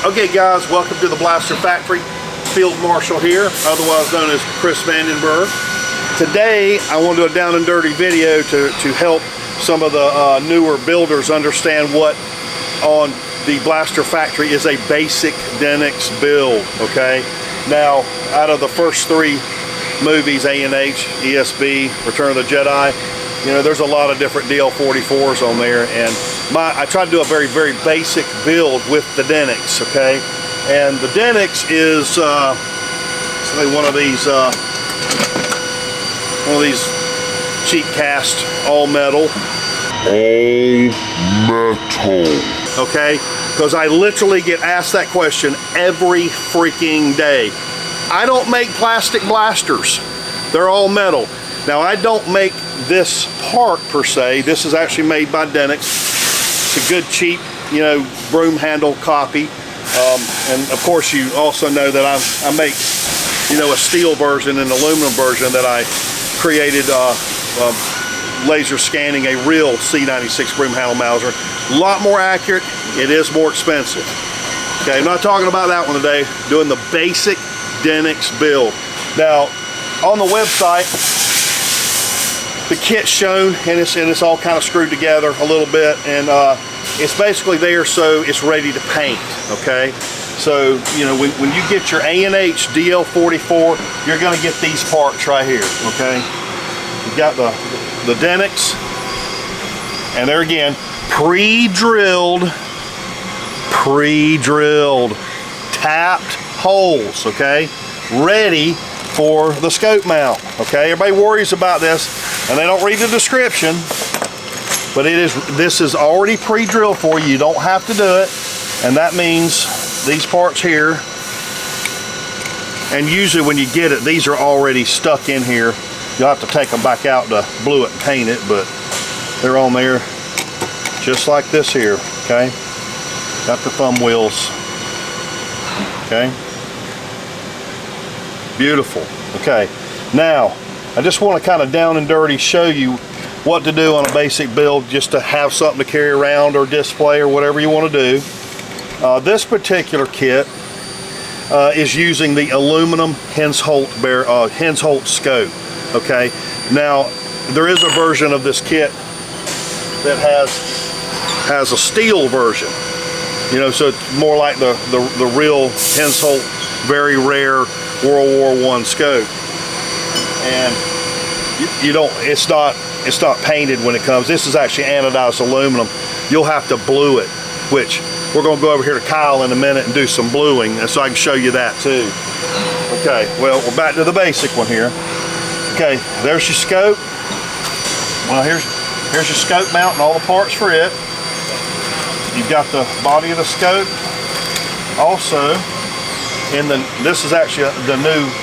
Okay guys, welcome to the Blaster Factory. Field Marshal here, otherwise known as Chris Vandenberg. Today I want to do a down and dirty video to help some of the newer builders understand what on the Blaster Factory is a basic Denix build, okay? Now, out of the first three movies, A&H, ESB, Return of the Jedi, you know, there's a lot of different DL-44s on there, and I try to do a very basic build with the Denix, okay? And the Denix is say one of these cheap cast all metal. Okay, because I literally get asked that question every freaking day. I don't make plastic blasters. They're all metal. Now, I don't make this part per se. This is actually made by Denix. It's a good, cheap, you know, broom handle copy. And of course, you also know that I make, you know, a steel version and aluminum version that I created laser scanning a real C96 broom handle Mauser. A lot more accurate. It is more expensive. Okay, I'm not talking about that one today. Doing the basic Denix build. Now, on the website, the kit's shown, and it's all kind of screwed together a little bit, and it's basically there so it's ready to paint, okay? So, you know, when you get your A&H DL-44, you're gonna get these parts right here, okay? You've got the Denix, and there again, pre-drilled, tapped holes, okay? Ready for the scope mount, okay? Everybody worries about this and they don't read the description, but this is already pre-drilled for you. You don't have to do it, and that means these parts here, and usually when you get it, these are already stuck in here. You'll have to take them back out to glue it and paint it, but they're on there just like this here, okay? Got the thumb wheels, okay? Beautiful. Okay, now I just want to kind of down and dirty show you what to do on a basic build, just to have something to carry around or display or whatever you want to do. This particular kit is using the aluminum Hensoldt scope. Okay, now there is a version of this kit that has a steel version, you know, so it's more like the real Hensoldt, very rare World War I scope, and you don't, it's not painted when it comes. This is actually anodized aluminum. You'll have to blue it, which we're going to go over here to Kyle in a minute and do some bluing, and so I can show you that too. Okay, well, we're back to the basic one here. Okay, there's your scope. Well, here's your scope mount and all the parts for it. You've got the body of the scope. Also, this is actually the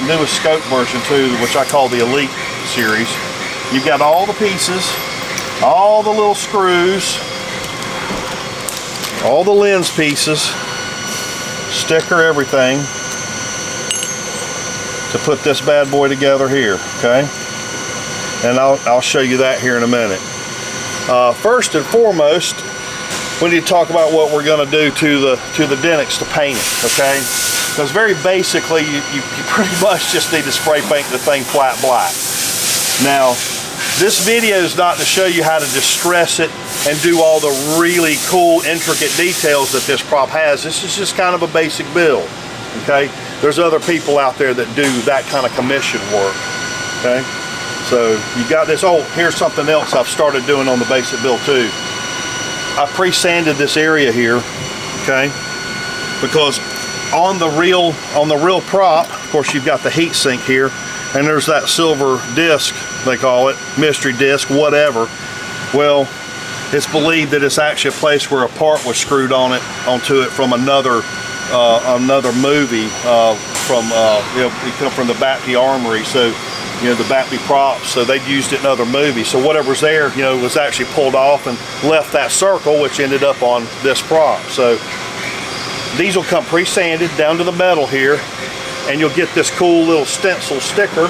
newest scope version too, which I call the Elite series. You've got all the pieces, all the little screws, all the lens pieces, sticker, everything, to put this bad boy together here, okay? And I'll show you that here in a minute. First and foremost, we need to talk about what we're going to do to the Denix to paint it, okay? Because very basically, you pretty much just need to spray paint the thing flat black. Now, this video is not to show you how to distress it and do all the really cool, intricate details that this prop has. This is just kind of a basic build, okay? There's other people out there that do that kind of commission work, okay? So you got this. Oh, here's something else I've started doing on the basic build too. I pre-sanded this area here, okay? Because on the real prop, of course, you've got the heat sink here, and there's that silver disc, they call it, mystery disc, whatever. Well, it's believed that it's actually a place where a part was screwed onto it from another movie, you know, it come from the Batby Armory, so, you know, the Batby props, so they'd used it in other movies. So whatever's there, you know, was actually pulled off and left that circle, which ended up on this prop. So these will come pre-sanded down to the metal here, and you'll get this cool little stencil sticker,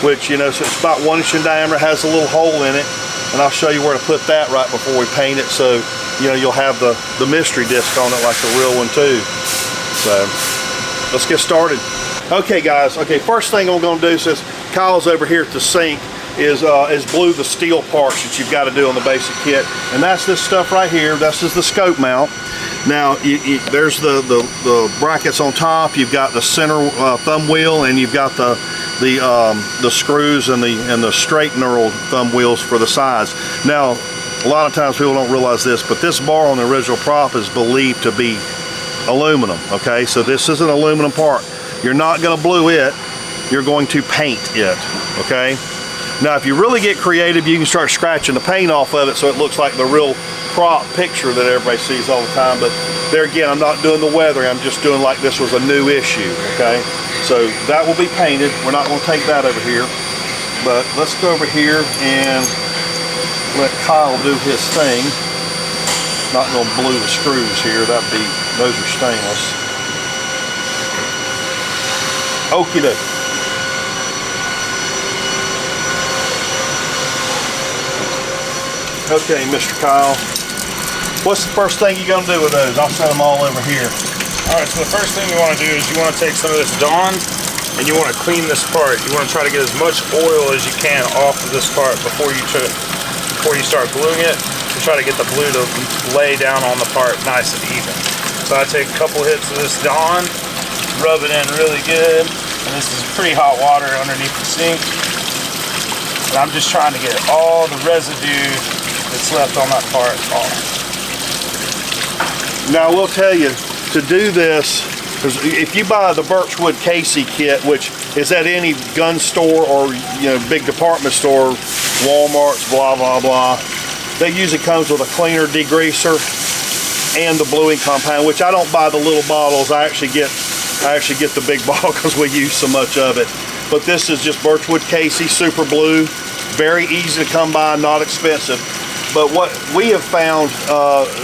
which, you know, so it's about 1 inch in diameter, has a little hole in it, and I'll show you where to put that right before we paint it, so, you know, you'll have the mystery disc on it like the real one too. So let's get started. Okay guys, first thing I'm gonna do, since Kyle's over here at the sink, is glue the steel parts that you've got to do on the basic kit. And that's this stuff right here. This is the scope mount. Now there's the brackets on top. You've got the center thumb wheel, and you've got the screws and the straight knurled thumb wheels for the sides. Now a lot of times people don't realize this, but this bar on the original prop is believed to be aluminum. Okay, so this is an aluminum part. You're not going to blue it. You're going to paint it. Okay. Now, if you really get creative, you can start scratching the paint off of it so it looks like the real prop picture that everybody sees all the time. But there again, I'm not doing the weathering. I'm just doing like this was a new issue, okay? So that will be painted. We're not going to take that over here. But let's go over here and let Kyle do his thing. Not going to blue the screws here. Those are stainless. Okie doke. Okay, Mr. Kyle, what's the first thing you're going to do with those? I'll set them all over here. All right, so the first thing you want to do is you want to take some of this Dawn and you want to clean this part. You want to try to get as much oil as you can off of this part before you start gluing it, to try to get the glue to lay down on the part nice and even. So I take a couple hits of this Dawn, rub it in really good, and this is pretty hot water underneath the sink. And I'm just trying to get all the residue that's left on that part off. Now I will tell you, to do this, if you buy the Birchwood Casey kit, which is at any gun store or big department store, Walmart's, blah blah blah, that usually comes with a cleaner, degreaser, and the bluing compound. Which I don't buy the little bottles. I actually get the big bottle because we use so much of it. But this is just Birchwood Casey Super Blue. Very easy to come by, not expensive. But what we have found,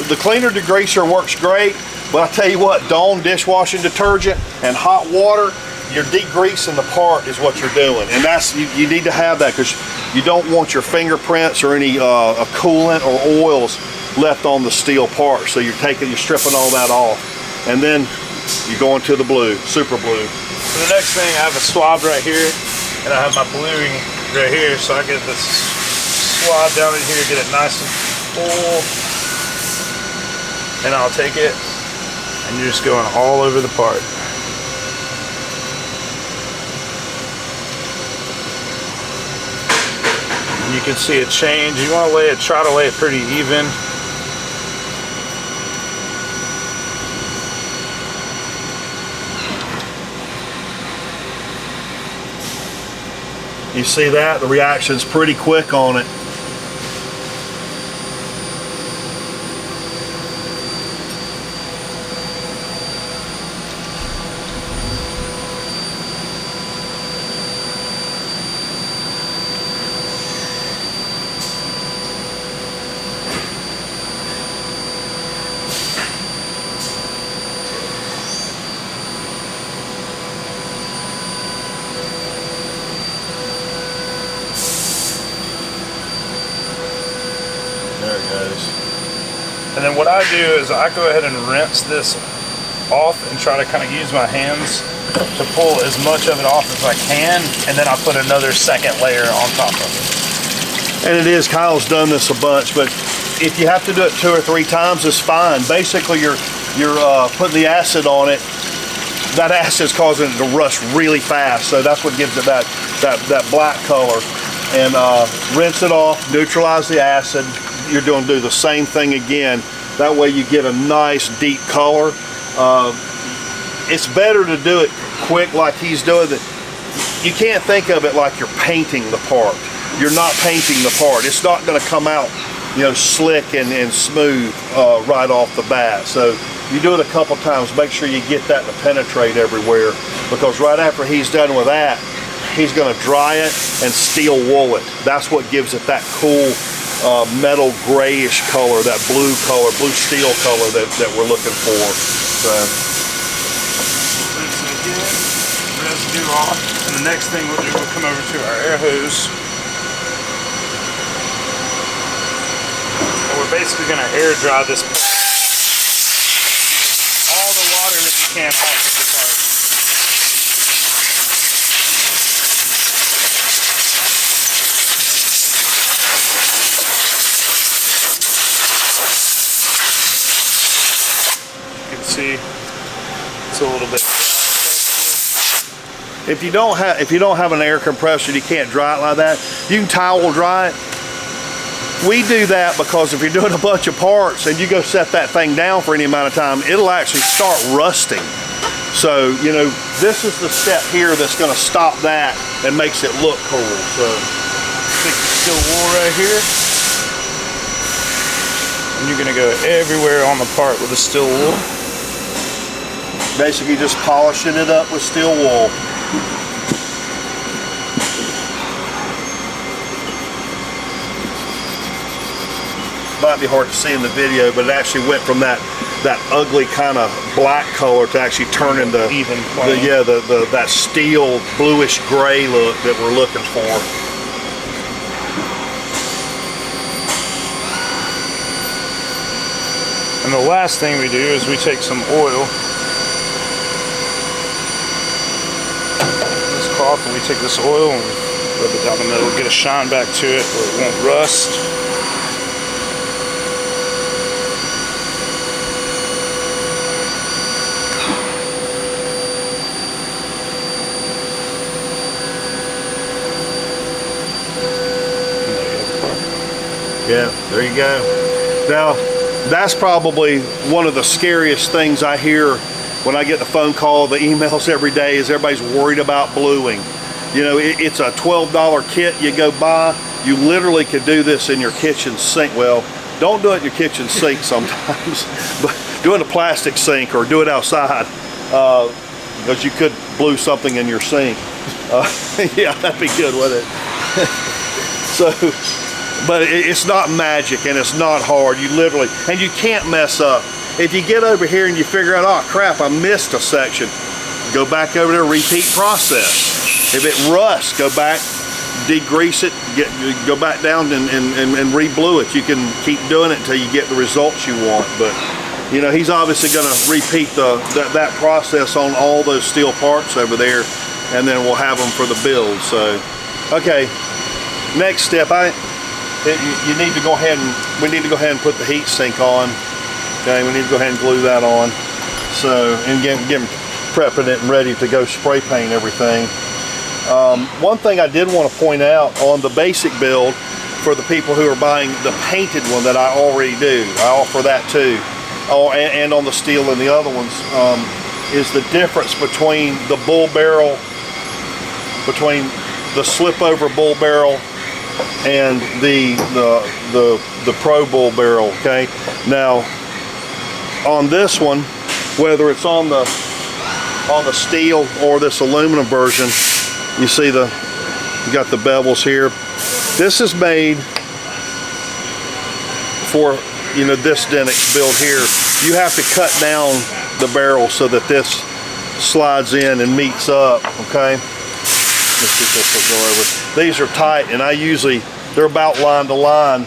the cleaner degreaser works great, but I tell you what, Dawn dishwashing detergent and hot water, you're degreasing the part is what you're doing. And that's, you need to have that because you don't want your fingerprints or any coolant or oils left on the steel part. So you're stripping all that off. And then you're going to the blue, Super Blue. So the next thing, I have a swab right here, and I have my bluing right here, so I get this swab down in here, get it nice and full, and I'll take it, and you're just going all over the part. And you can see it change. You want to try to lay it pretty even. You see that? The reaction's pretty quick on it. And then what I do is I go ahead and rinse this off and try to kind of use my hands to pull as much of it off as I can, and then I put another second layer on top of it. And it is, Kyle's done this a bunch, but if you have to do it 2 or 3 times, it's fine. Basically, you're putting the acid on it. That acid's causing it to rust really fast, so that's what gives it that black color. And rinse it off, neutralize the acid. You're going to do the same thing again. That way you get a nice deep color. It's better to do it quick like he's doing it. You can't think of it like you're painting the part. You're not painting the part. It's not going to come out, slick and smooth right off the bat. So you do it a couple times. Make sure you get that to penetrate everywhere, because right after he's done with that, he's going to dry it and steel wool it. That's what gives it that cool metal grayish color, that blue color, blue steel color that we're looking for. So rinse it again, residue off, and the next thing we'll do, we'll come over to our air hose, and we're basically going to air dry this part. All the water is as you can off of the part. You can see it's a little bit dry. If you don't have an air compressor, you can't dry it like that. You can towel dry it. We do that because if you're doing a bunch of parts and you go set that thing down for any amount of time, it'll actually start rusting. So, you know, this is the step here that's going to stop that and makes it look cool. So, take the steel wool right here, and you're going to go everywhere on the part with the steel wool. Basically just polishing it up with steel wool. Might be hard to see in the video, but it actually went from that ugly kind of black color to actually turning the even that steel bluish gray look that we're looking for. And the last thing we do is we take some oil, this cloth, and we take this oil and rub it down the middle, get a shine back to it where it won't rust. Yeah, there you go. Now, that's probably one of the scariest things I hear when I get the phone call, the emails every day, is everybody's worried about bluing. You know, it's a $12 kit you go buy. You literally could do this in your kitchen sink. Well, don't do it in your kitchen sink sometimes, but do it in a plastic sink or do it outside, because you could blue something in your sink. Yeah, that'd be good, wouldn't it? So, but it's not magic and it's not hard. You literally, and you can't mess up. If you get over here and you figure out, oh crap, I missed a section, go back over there, repeat process. If it rusts, go back, degrease it, go back down and re-blue it. You can keep doing it until you get the results you want. But you know, he's obviously going to repeat that process on all those steel parts over there, and then we'll have them for the build. So, okay, next step, you need to go ahead and we need to go ahead and put the heat sink on. Okay, we need to go ahead and glue that on. So, and get them prepping it and ready to go spray paint everything. One thing I did want to point out on the basic build for the people who are buying the painted one that I already do, I offer that too. Oh, and on the steel and the other ones, is the difference between the bull barrel, between the slip over bull barrel and the pro bull barrel. Okay, now on this one, whether it's on the steel or this aluminum version, you see you got the bevels here. This is made for, you know, this Denix build here. You have to cut down the barrel so that this slides in and meets up. Okay, let's see if this will go over. These are tight, and they're about line to line,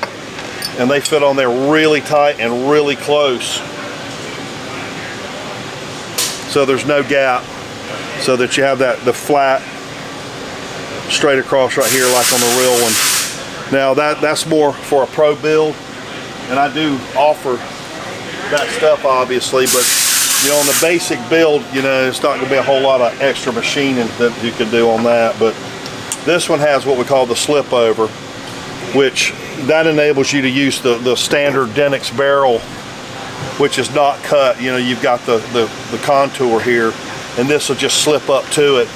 and they fit on there really tight and really close, so there's no gap, so that you have the flat straight across right here like on the real one. Now that's more for a pro build, and I do offer that stuff obviously, but you know, on the basic build, you know, it's not going to be a whole lot of extra machining that you can do on that. But this one has what we call the slip over, which that enables you to use the standard Denix barrel, which is not cut. You know, you've got the contour here, and this will just slip up to it,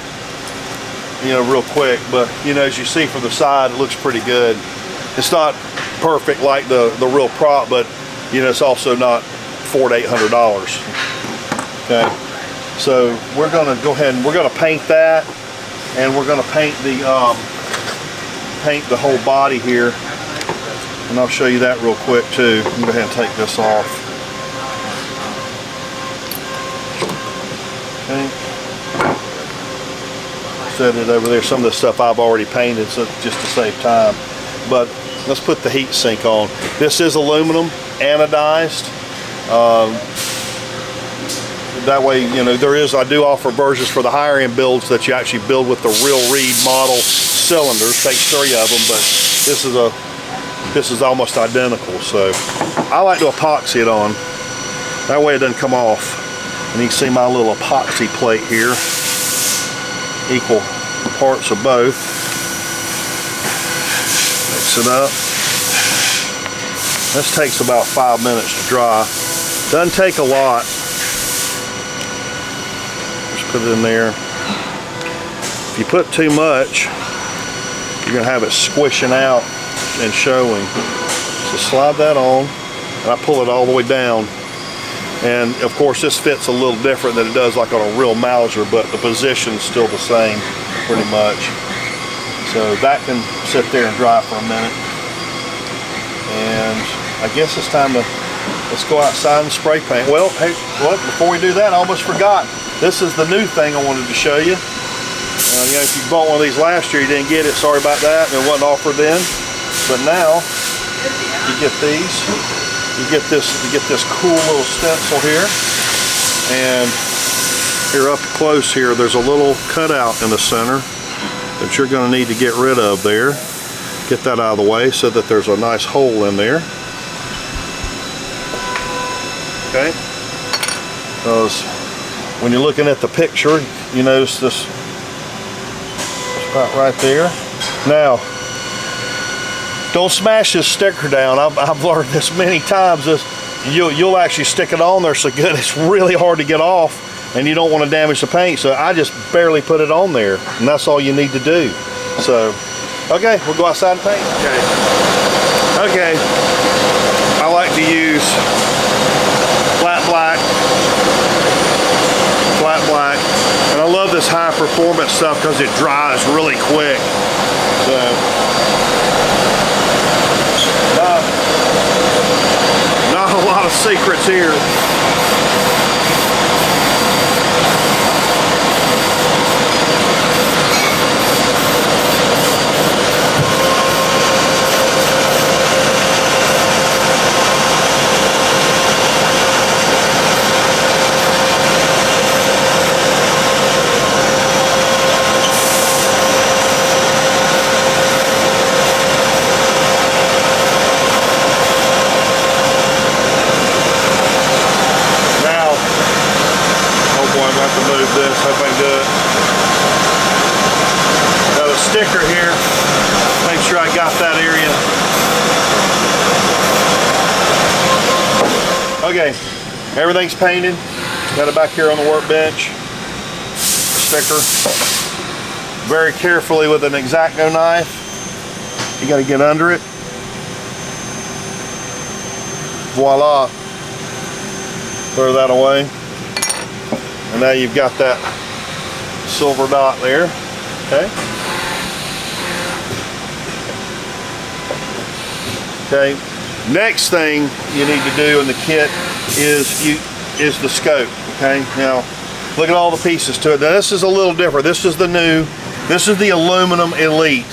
you know, real quick. But you know, as you see from the side, it looks pretty good. It's not perfect like the real prop, but you know, it's also not $400 to $800. Okay, so we're gonna go ahead and we're gonna paint that, and we're gonna paint the whole body here, and I'll show you that real quick too. I'm gonna go ahead and take this off. Okay. Set it over there. Some of the stuff I've already painted, so just to save time. But let's put the heat sink on. This is aluminum, anodized. that way, you know, I do offer versions for the higher end builds that you actually build with the real Reed model cylinders. Takes 3 of them, but this is almost identical. So I like to epoxy it on. That way it doesn't come off. And you can see my little epoxy plate here. Equal parts of both. Mix it up. This takes about 5 minutes to dry. Doesn't take a lot. Just put it in there. If you put too much, you're gonna have it squishing out and showing. So slide that on, and I pull it all the way down. And of course this fits a little different than it does like on a real Mauser, but the position's still the same pretty much. So that can sit there and dry for a minute. And I guess it's time to, let's go outside and spray paint. Well, hey, what? Before we do that, I almost forgot. This is the new thing I wanted to show you. You know, if you bought one of these last year, you didn't get it. Sorry about that. It wasn't offered then. But now you get these. You get this cool little stencil here. And here up close here, there's a little cutout in the center that you're going to need to get rid of there. Get that out of the way so that there's a nice hole in there. Okay, because when you're looking at the picture, you notice this spot right there. Now, don't smash this sticker down. I've learned this many times. You'll actually stick it on there so good it's really hard to get off, and you don't want to damage the paint. So I just barely put it on there, and that's all you need to do. So, okay, we'll go outside and paint. Okay. I like to use flat black, and I love this high performance stuff because it dries really quick. So not a lot of secrets here. Sticker here, make sure I got that area. Okay, everything's painted. Got it back here on the workbench. Sticker. Very carefully with an X-Acto knife. You got to get under it. Voila. Throw that away. And now you've got that silver dot there. Okay. Okay, next thing you need to do in the kit is the scope. Okay, now look at all the pieces to it. Now this is a little different. This is the aluminum Elite.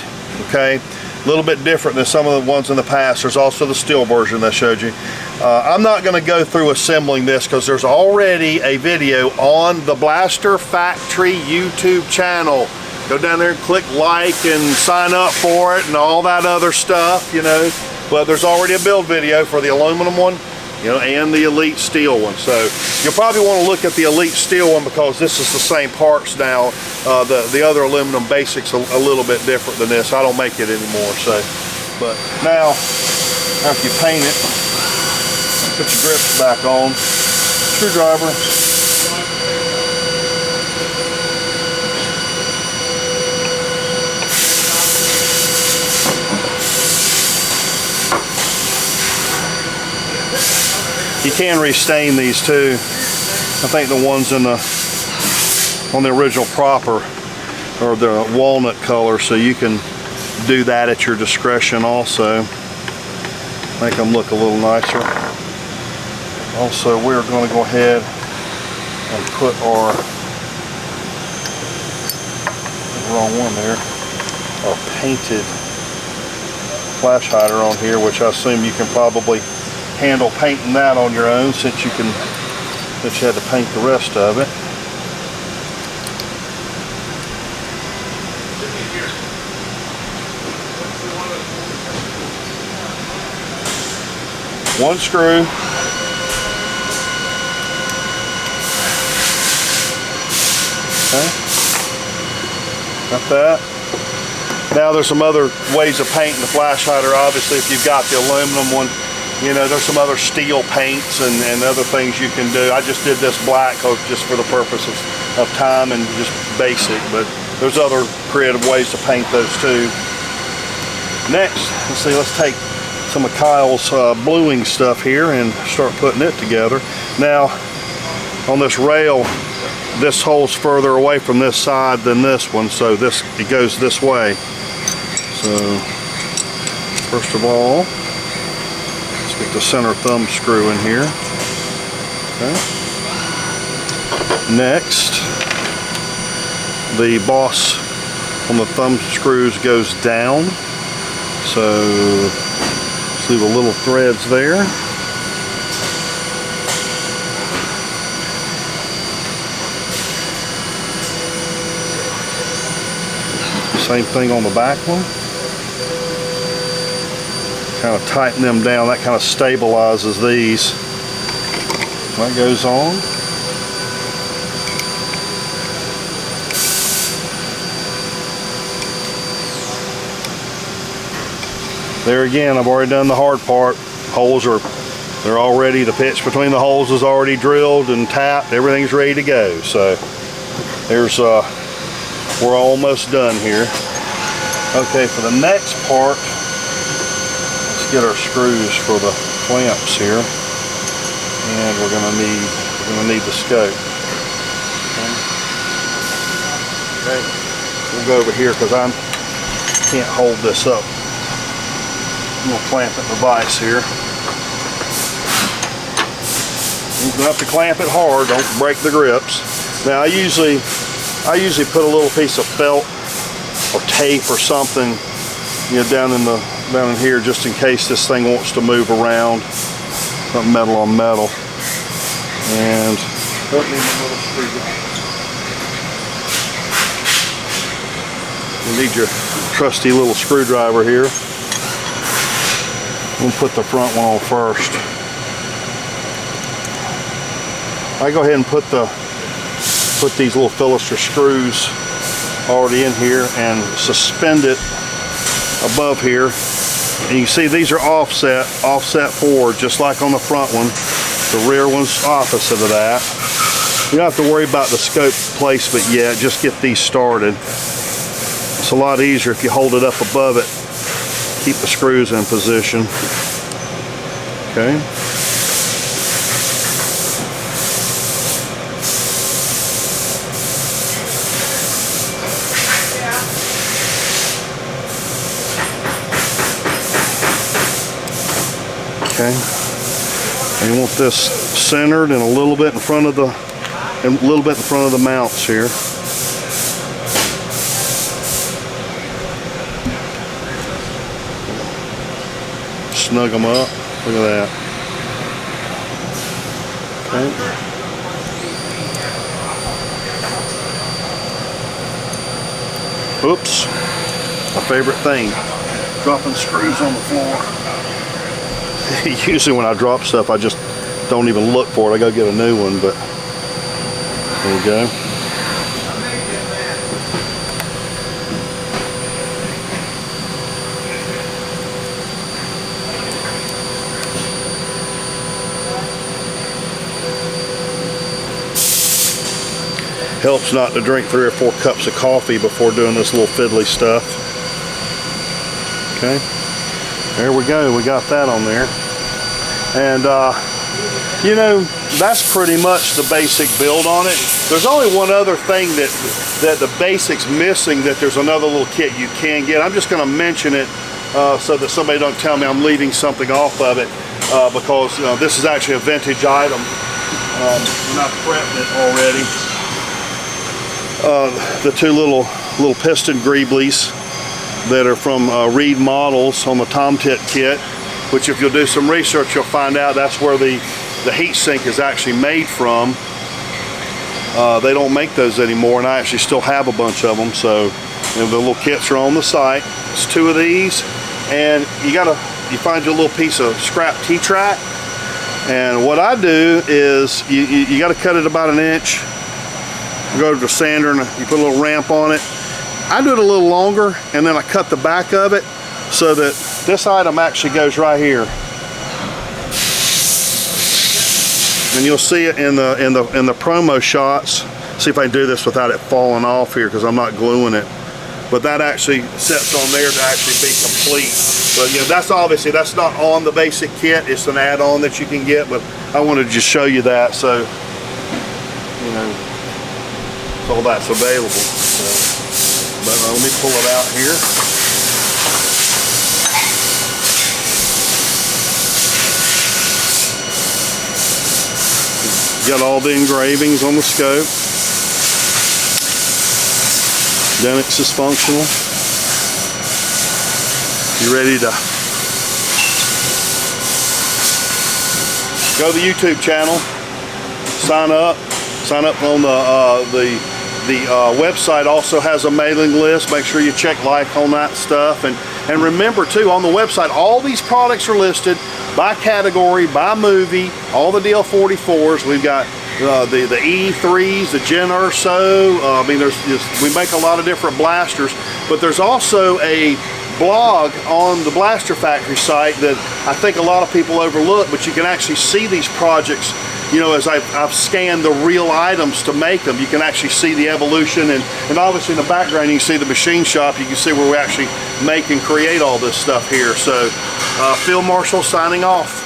Okay, a little bit different than some of the ones in the past. There's also the steel version that I showed you. I'm not going to go through assembling this because there's already a video on the Blaster Factory YouTube channel. Go down there and click like and sign up for it and all that other stuff, you know. But there's already a build video for the aluminum one, you know, and the Elite steel one. So you'll probably want to look at the Elite steel one because this is the same parts now. The other aluminum basic's a little bit different than this. I don't make it anymore. So, but now after you paint it, put your grips back on, screwdriver. You can restain these too. I think the ones on the original proper are the walnut color, so you can do that at your discretion also. Make them look a little nicer. Also, we're going to go ahead and put our, wrong one there, our painted flash hider on here, which I assume you can probably handle painting that on your own, since you can But you had to paint the rest of it. One screw. Okay. Got that. Now there's some other ways of painting the flash hider. Obviously, if you've got the aluminum one, you know, there's some other steel paints and other things you can do. I just did this black just for the purpose of time and just basic, but there's other creative ways to paint those too. Next, let's take some of Kyle's bluing stuff here and start putting it together. Now, on this rail, this hole's further away from this side than this one, so it goes this way. So, first of all, let's get the center thumb screw in here. Okay. Next, the boss on the thumb screws goes down. So, let's leave a little threads there. Same thing on the back one. Kind of tighten them down. That kind of stabilizes these. That goes on. There again, I've already done the hard part. They're all ready. The pitch between the holes is already drilled and tapped. Everything's ready to go. So we're almost done here. Okay, for the next part, let's get our screws for the clamps here, and we're gonna need the scope. Okay, we'll go over here because I can't hold this up. I'm gonna clamp it in the vise here. You're gonna have to clamp it hard. Don't break the grips. Now I usually put a little piece of felt or tape or something, you know, down in here, just in case this thing wants to move around. Something metal on metal. And don't need a little screwdriver. You need your trusty little screwdriver here. We'll put the front one on first. I go ahead and put these little Phillips screws already in here and suspend it above here. And you see these are offset forward, just like on the front one. The rear one's opposite of that. You don't have to worry about the scope placement yet. Just get these started. It's a lot easier if you hold it up above it. Keep the screws in position. Okay. Okay. And you want this centered and a little bit in front of the mounts here. Snug them up. Look at that. Okay. Oops. My favorite thing. Dropping screws on the floor. Usually when I drop stuff, I just don't even look for it. I go get a new one, but there we go. Helps not to drink 3 or 4 cups of coffee before doing this little fiddly stuff. Okay, there we go. We got that on there. And you know, that's pretty much the basic build on it. There's only one other thing that the basic's missing, that there's another little kit you can get. I'm just going to mention it so that somebody don't tell me I'm leaving something off of it, because this is actually a vintage item. And I've prepped it already. The two little piston greeblies that are from Reed Models on the Tom Tit kit, which if you'll do some research, you'll find out that's where the the heat sink is actually made from. They don't make those anymore, and I actually still have a bunch of them. So the little kits are on the site. It's 2 of these, and you find your little piece of scrap T-track. And what I do is you got to cut it about 1 inch. You go to the sander and you put a little ramp on it. I do it a little longer, and then I cut the back of it so that this item actually goes right here. And you'll see it in the promo shots. See if I can do this without it falling off here, because I'm not gluing it. But that actually sets on there to actually be complete. But you know, that's not on the basic kit. It's an add-on that you can get. But I wanted to just show you that, so you know, all that's available. So, but let me pull it out here. Got all the engravings on the scope. Denix is functional. You ready to go to the YouTube channel? Sign up. Sign up on the website. Also has a mailing list. Make sure you check like on that stuff. And remember too, on the website, all these products are listed by category, by movie. All the DL-44s. We've got the E3s, the Gen Urso. I mean, we make a lot of different blasters, but there's also a blog on the Blaster Factory site that I think a lot of people overlook, but you can actually see these projects. You know, as I've scanned the real items to make them, you can actually see the evolution, and obviously in the background you can see the machine shop. You can see where we actually make and create all this stuff here. So, Field Marshal signing off.